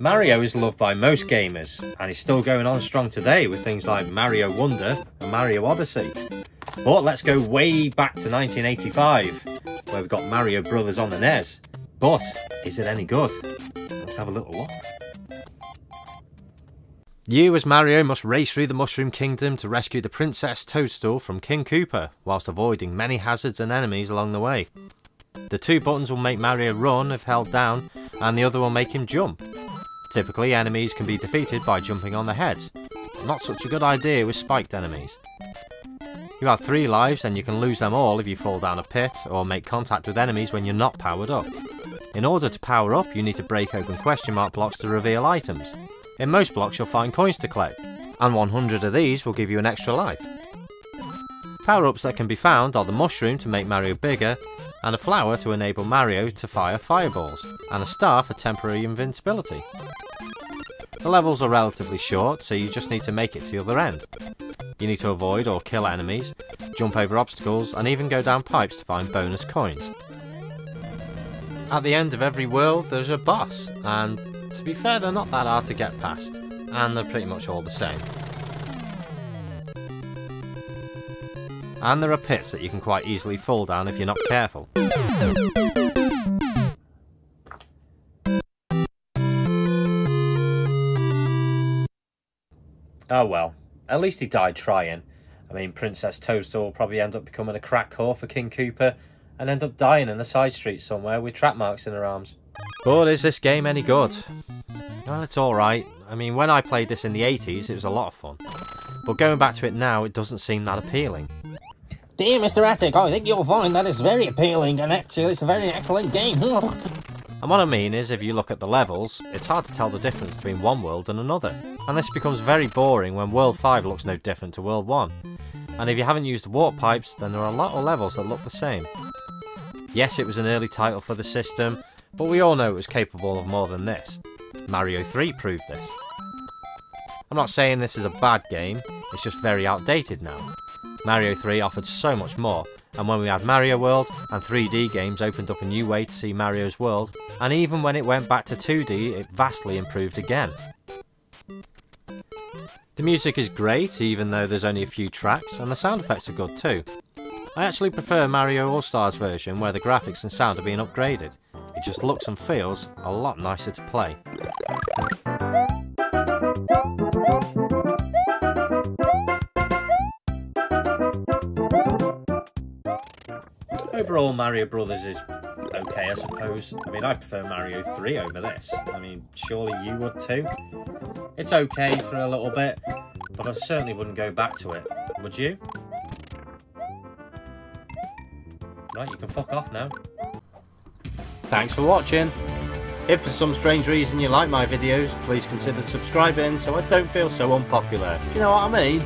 Mario is loved by most gamers, and he's still going on strong today with things like Mario Wonder and Mario Odyssey. But let's go way back to 1985, where we've got Mario Brothers on the NES. But is it any good? Let's have a little look. You as Mario must race through the Mushroom Kingdom to rescue the Princess Toadstool from King Koopa, whilst avoiding many hazards and enemies along the way. The two buttons will make Mario run if held down, and the other will make him jump. Typically, enemies can be defeated by jumping on their heads. Not such a good idea with spiked enemies. You have 3 lives, and you can lose them all if you fall down a pit or make contact with enemies when you're not powered up. In order to power up, you need to break open question mark blocks to reveal items. In most blocks you'll find coins to collect, and 100 of these will give you an extra life. Power-ups that can be found are the mushroom to make Mario bigger, and a flower to enable Mario to fire fireballs, and a star for temporary invincibility. The levels are relatively short, so you just need to make it to the other end. You need to avoid or kill enemies, jump over obstacles, and even go down pipes to find bonus coins. At the end of every world there's a boss, and to be fair, they're not that hard to get past, and they're pretty much all the same. And there are pits that you can quite easily fall down if you're not careful. Oh well, at least he died trying. I mean, Princess Toadstool will probably end up becoming a crack whore for King Koopa and end up dying in a side street somewhere with trap marks in her arms. But is this game any good? Well, it's alright. I mean, when I played this in the 80s, it was a lot of fun. But going back to it now, it doesn't seem that appealing. Dear Mr. Attic, I think you'll find that it's very appealing, and actually it's a very excellent game. And what I mean is, if you look at the levels, it's hard to tell the difference between one world and another. And this becomes very boring when World 5 looks no different to World 1. And if you haven't used the warp pipes, then there are a lot of levels that look the same. Yes, it was an early title for the system, but we all know it was capable of more than this. Mario 3 proved this. I'm not saying this is a bad game, it's just very outdated now. Mario 3 offered so much more, and when we had Mario World and 3D games opened up a new way to see Mario's world, and even when it went back to 2D it vastly improved again. The music is great, even though there's only a few tracks, and the sound effects are good too. I actually prefer Mario All-Stars version where the graphics and sound are being upgraded. It just looks and feels a lot nicer to play. Overall, Mario Brothers is okay, I suppose. I mean, I prefer Mario 3 over this. I mean, surely you would too? It's okay for a little bit, but I certainly wouldn't go back to it. Would you? Right, you can fuck off now. Thanks for watching. If for some strange reason you like my videos, please consider subscribing so I don't feel so unpopular. Do you know what I mean?